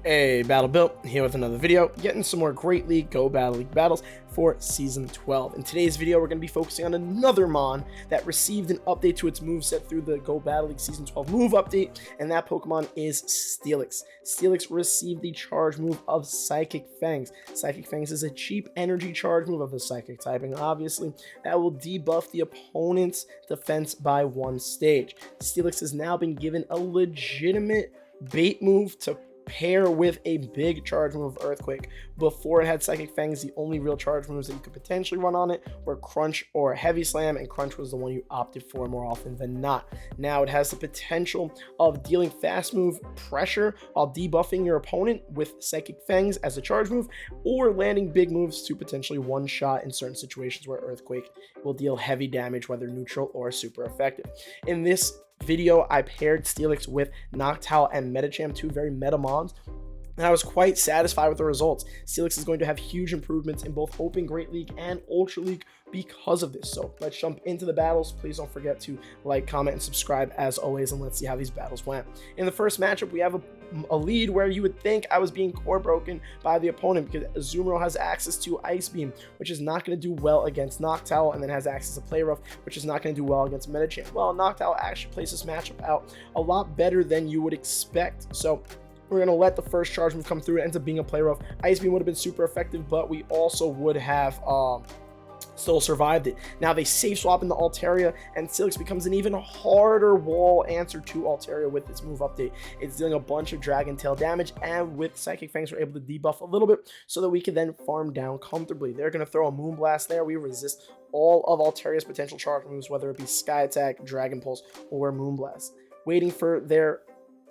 Hey, Battle Built here with another video, getting some more Great League Go Battle League battles for Season 12. In today's video, we're going to be focusing on another Mon that received an update to its moveset through the Go Battle League Season 12 move update, and that Pokemon is Steelix. Steelix received the charge move of Psychic Fangs. Psychic Fangs is a cheap energy charge move of the Psychic typing, obviously, that will debuff the opponent's defense by 1 stage. Steelix has now been given a legitimate bait move to pair with a big charge move of Earthquake. Before it had Psychic Fangs, the only real charge moves that you could potentially run on it were Crunch or Heavy Slam, and Crunch was the one you opted for more often than not. Now it has the potential of dealing fast move pressure while debuffing your opponent with Psychic Fangs as a charge move, or landing big moves to potentially one-shot in certain situations where Earthquake will deal heavy damage, whether neutral or super effective. In this video, I paired Steelix with Noctowl and Medicham, two very meta mons, and I was quite satisfied with the results. Steelix is going to have huge improvements in both Open Great League and Ultra League because of this. So let's jump into the battles. Please don't forget to like, comment, and subscribe as always, and let's see how these battles went. In the first matchup, we have a lead where you would think I was being core broken by the opponent because Azumarill has access to Ice Beam, which is not going to do well against Noctowl, and then has access to Play Rough, which is not going to do well against Medicham. Well, Noctowl actually plays this matchup out a lot better than you would expect. So we're going to let the first charge move come through. It ends up being a Play Rough. Ice Beam would have been super effective, but we also would have still survived it. Now they safe swap into Altaria, and Steelix becomes an even harder wall answer to Altaria with this move update. It's dealing a bunch of Dragon Tail damage, and with Psychic Fangs, we're able to debuff a little bit so that we can then farm down comfortably. They're going to throw a Moonblast there. We resist all of Altaria's potential charge moves, whether it be Sky Attack, Dragon Pulse, or Moonblast. Waiting for their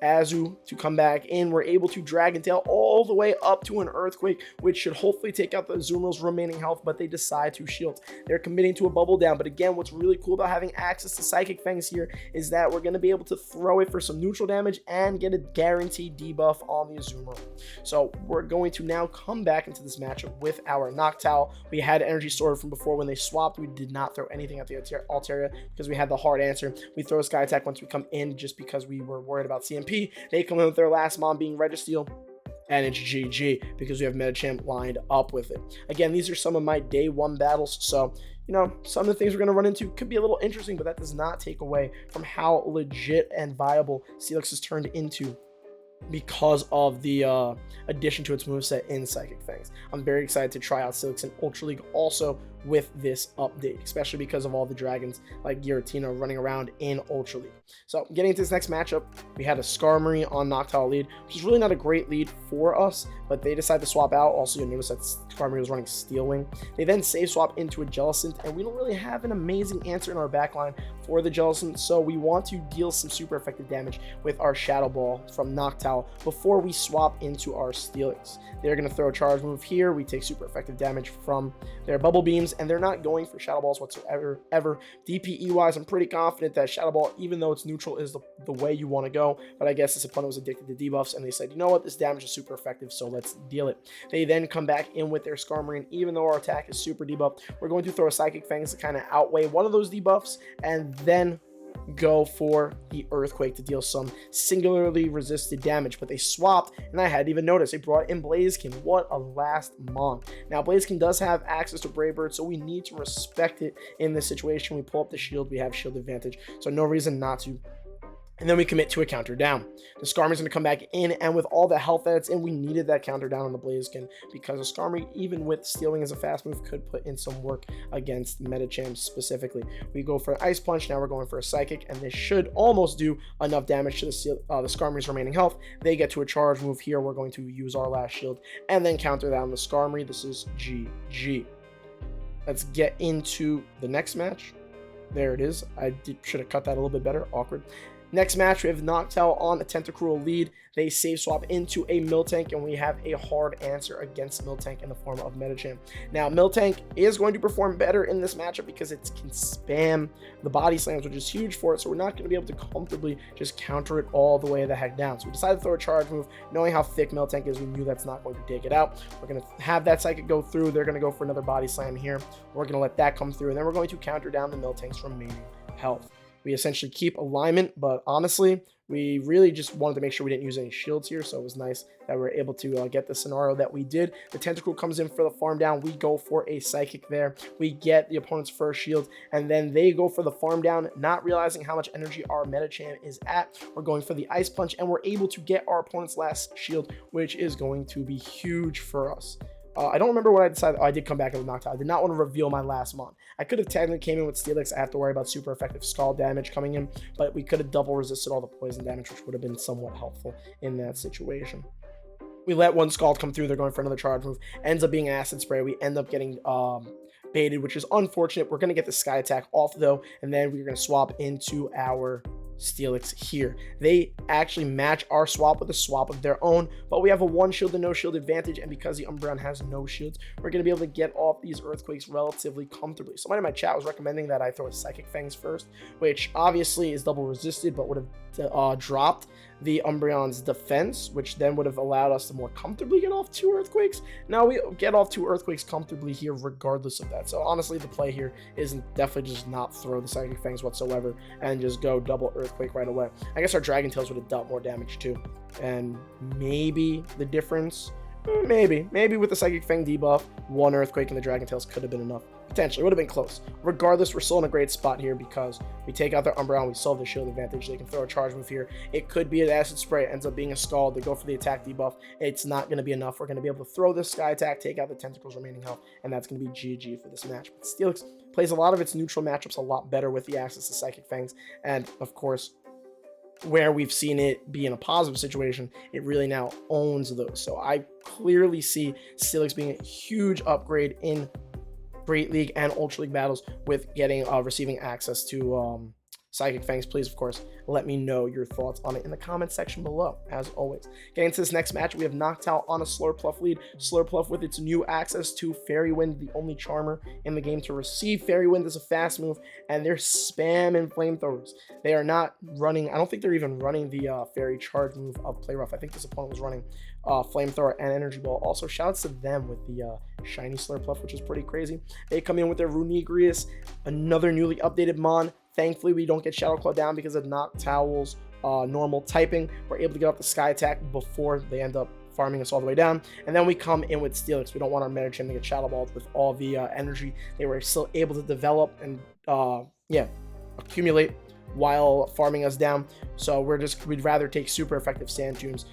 Azu to come back in, we're able to Dragon Tail all the way up to an Earthquake, which should hopefully take out the Azumarill's remaining health, but they decide to shield. They're committing to a Bubble Down, but again, what's really cool about having access to Psychic Fangs here is that we're going to be able to throw it for some neutral damage and get a guaranteed debuff on the Azumarill. So we're going to now come back into this matchup with our Noctowl. We had energy stored from before when they swapped. We did not throw anything at the Altaria because we had the hard answer. We throw a Sky Attack once we come in just because we were worried about CMP. They come in with their last Mon being Registeel, and it's GG because we have Medicham lined up with it. Again, these are some of my day 1 battles, so you know, some of the things we're going to run into could be a little interesting, but that does not take away from how legit and viable Steelix has turned into because of the addition to its moveset in Psychic Fangs. I'm very excited to try out Steelix in Ultra League also with this update, especially because of all the dragons like Giratina running around in Ultra League. So getting into this next matchup, we had a Skarmory on Noctowl lead, which is really not a great lead for us, but they decided to swap out. Also, you'll notice that Skarmory was running Steel Wing. They then save swap into a Jellicent, and we don't really have an amazing answer in our backline for the Jellicent, so we want to deal some super effective damage with our Shadow Ball from Noctowl before we swap into our Steelix. They're going to throw a charge move here. We take super effective damage from their Bubble Beams, and they're not going for Shadow Balls whatsoever. DPE wise, I'm pretty confident that Shadow Ball, even though it's neutral, is the way you want to go, but I guess this opponent was addicted to debuffs, and they said, you know what, this damage is super effective, so let's deal it. They then come back in with their Skarmory, and even though our attack is super debuffed, we're going to throw a Psychic Fangs to kind of outweigh one of those debuffs, and then go for the Earthquake to deal some singularly resisted damage. But they swapped, and I hadn't even noticed. They brought in Blaziken. What a last Mon. Now, Blaziken does have access to Brave Bird, so we need to respect it in this situation. We pull up the shield. We have shield advantage, so no reason not to. And then we commit to a counter down. The Skarmory's going to come back in, and with all the health that it's in, we needed that counter down on the Blaziken because the Skarmory, even with Steel Wing as a fast move, could put in some work against Medicham specifically. We go for an Ice Punch. Now we're going for a Psychic, and this should almost do enough damage to the Skarmory's remaining health. They get to a charge move here. We're going to use our last shield and then counter down the Skarmory. This is GG. Let's get into the next match. There it is. Should have cut that a little bit better. Awkward. Next match, we have Noctowl on a Tentacruel lead. They save swap into a Miltank, and we have a hard answer against Miltank in the form of Medicham. Now, Miltank is going to perform better in this matchup because it can spam the body slams, which is huge for it, so we're not going to be able to comfortably just counter it all the way the heck down. So we decided to throw a charge move. Knowing how thick Miltank is, we knew that's not going to take it out. We're going to have that Psychic go through. They're going to go for another body slam here. We're going to let that come through, and then we're going to counter down the Miltank's remaining health. we essentially keep alignment, but honestly, we really just wanted to make sure we didn't use any shields here, so it was nice that we were able to get the scenario that we did. The Tentacle comes in for the farm down. We go for a Psychic there. We get the opponent's first shield, and then they go for the farm down, not realizing how much energy our Medicham is at. We're going for the Ice Punch, and we're able to get our opponent's last shield, which is going to be huge for us. I don't remember what I decided. Oh, I did come back and knocked out. I did not want to reveal my last mon. I could have technically came in with Steelix. I have to worry about super effective scald damage coming in, but we could have double resisted all the poison damage, which would have been somewhat helpful in that situation. We let one scald come through. They're going for another charge move. Ends up being acid spray. We end up getting baited, which is unfortunate. We're going to get the sky attack off though, and then we're going to swap into our Steelix here. They actually match our swap with a swap of their own, but we have a one shield and no shield advantage, and because the Umbreon has no shields, we're going to be able to get off these Earthquakes relatively comfortably. Somebody in my chat was recommending that I throw a Psychic Fangs first, which obviously is double resisted, but would have dropped the Umbreon's defense, which then would have allowed us to more comfortably get off 2 Earthquakes. Now we get off 2 Earthquakes comfortably here regardless of that. So honestly, the play here is definitely just not throw the Psychic Fangs whatsoever and just go double Earthquake right away. I guess our Dragon Tails would have dealt more damage too. And maybe the difference, maybe with the Psychic Fang debuff, 1 Earthquake and the Dragon Tails could have been enough. Potentially, would have been close. Regardless, we're still in a great spot here because we take out their Umbreon, we solve the shield advantage. They can throw a charge move here. It could be an acid spray. It ends up being a scald. They go for the attack debuff. It's not going to be enough. We're going to be able to throw this sky attack, take out the Tentacle's remaining health, and that's going to be GG for this match. But Steelix plays a lot of its neutral matchups a lot better with the access to Psychic Fangs, and of course, where we've seen it be in a positive situation, it really now owns those. So I clearly see Steelix being a huge upgrade in Great League and Ultra League battles with getting receiving access to Psychic Fangs. Please, of course, let me know your thoughts on it in the comments section below, as always. Getting to this next match, we have Noctowl on a Slurpluff lead. Slurpluff with its new access to Fairy Wind, the only charmer in the game to receive Fairy Wind as a fast move, and they're spamming flamethrowers. They are not running, I don't think they're even running the Fairy Charge move of Play Rough. I think this opponent was running Flamethrower and Energy Ball. Also, shouts to them with the Shiny Slurpluff, which is pretty crazy. They come in with their Runigrius, another newly updated Mon. Thankfully, we don't get Shadow Claw down because of Noctowl's normal typing. We're able to get off the Sky Attack before they end up farming us all the way down. And then we come in with Steelix. We don't want our Medicham to get Shadow Balled with all the energy they were still able to develop and, accumulate while farming us down. So we'd rather take super effective Sand Dunes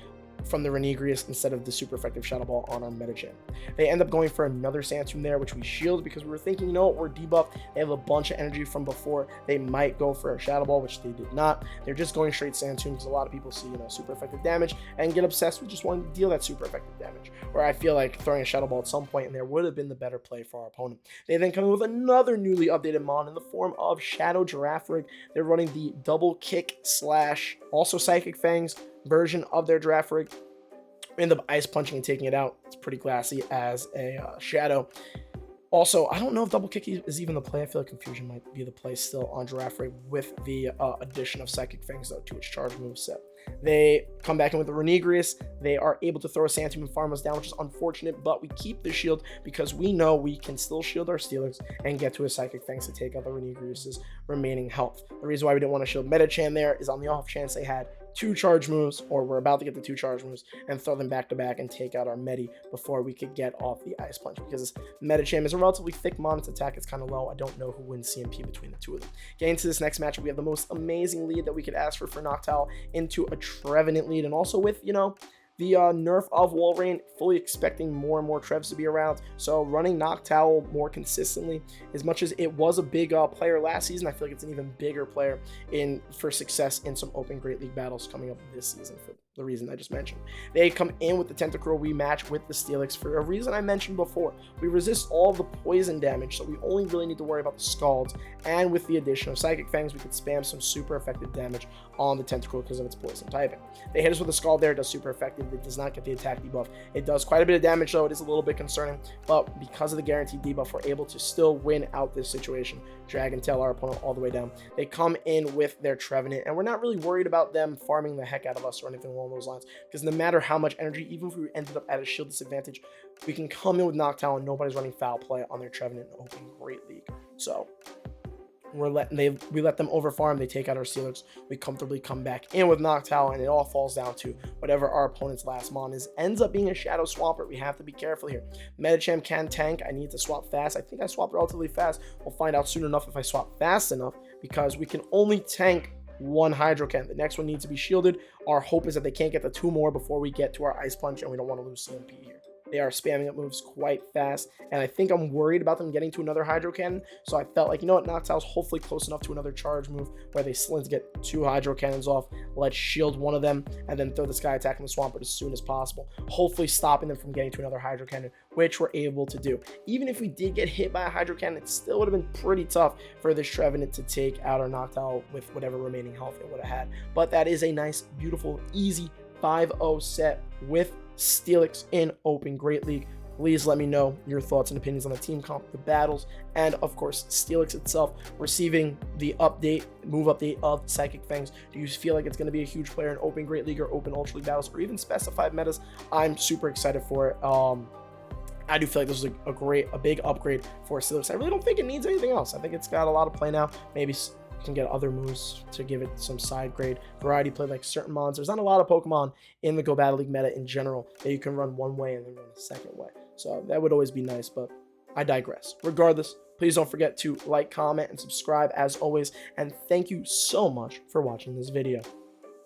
from the Renegrius instead of the super effective Shadow Ball on our Medicham. They end up going for another Sand Tomb there, which we shield because we were thinking, you know what, we're debuffed. They have a bunch of energy from before. They might go for a Shadow Ball, which they did not. They're just going straight Sand Tomb because a lot of people see, super effective damage and get obsessed with just wanting to deal that super effective damage. Where I feel like throwing a Shadow Ball at some point in there would have been the better play for our opponent. They then come in with another newly updated Mon in the form of Shadow Girafarig. They're running the double kick / also Psychic Fangs version of their Girafarig. We end up ice punching and taking it out. It's pretty classy as a Shadow. Also, I don't know if double kick is even the play. I feel like Confusion might be the play still on Girafarig with the addition of Psychic Fangs though to its charge moveset. They come back in with the Renegrius. They are able to throw a Sand Tomb and farm us down, which is unfortunate, but we keep the shield because we know we can still shield our Steelix and get to a Psychic Fangs to take out the Renegrius' remaining health. The reason why we didn't want to shield Medicham there is on the off chance they had 2 charge moves, or we're about to get the 2 charge moves and throw them back to back and take out our Medi before we could get off the Ice Punch, because Medicham is a relatively thick mon. Its attack is kind of low. I don't know who wins CMP between the two of them. Getting to this next match, we have the most amazing lead that we could ask for Noctowl into a Trevenant lead, and also with, the nerf of Walrein, fully expecting more and more Trevs to be around. So running Noctowl more consistently, as much as it was a big player last season, I feel like it's an even bigger player for success in some open Great League battles coming up this season for the reason I just mentioned. They come in with the Tentacruel. We match with the Steelix for a reason I mentioned before. We resist all the poison damage, so we only really need to worry about the Scalds, and with the addition of Psychic Fangs, we could spam some super effective damage on the Tentacruel because of its poison typing. They hit us with a Scald there. It does super effective. It does not get the attack debuff. It does quite a bit of damage though. It is a little bit concerning, but because of the guaranteed debuff, we're able to still win out this situation. Dragon Tail our opponent all the way down. They come in with their Trevenant, and we're not really worried about them farming the heck out of us or anything along those lines, because no matter how much energy, even if we ended up at a shield disadvantage, we can come in with Noctowl and nobody's running foul play on their Trevenant in Open Great League. So we let them overfarm, they take out our Steelix, we comfortably come back in with Noctowl, and it all falls down to whatever our opponent's last mon is. Ends up being a Shadow Swampert. We have to be careful here. Metacham can tank. I need to swap fast. I think I swapped relatively fast. We'll find out soon enough if I swap fast enough, because we can only tank one Hydrocan. The next one needs to be shielded. Our hope is that they can't get the 2 more before we get to our Ice Punch, and we don't want to lose CMP here. They are spamming up moves quite fast, and I think I'm worried about them getting to another Hydro Cannon, so I felt like, you know what, Noctowl's hopefully close enough to another charge move where they slint to get 2 Hydro Cannons off. Let's shield one of them, and then throw the Sky Attack on the Swampert as soon as possible, hopefully stopping them from getting to another Hydro Cannon, which we're able to do. Even if we did get hit by a Hydro Cannon, it still would have been pretty tough for this Trevenant to take out our Noctowl with whatever remaining health it would have had. But that is a nice, beautiful, easy 5-0 set with Steelix in Open Great League. Please let me know your thoughts and opinions on the team comp, the battles, and of course Steelix itself receiving the move update of Psychic Fangs. Do you feel like it's going to be a huge player in Open Great League or Open Ultra League battles, or even specified metas? I'm super excited for it. I do feel like this is a big upgrade for Steelix. I really don't think it needs anything else. I think it's got a lot of play now. Maybe can get other moves to give it some side grade variety play, like certain mons. There's not a lot of Pokemon in the Go Battle League meta in general that you can run one way and then run a second way. So that would always be nice, but I digress. Regardless, please don't forget to like, comment, and subscribe as always. And thank you so much for watching this video.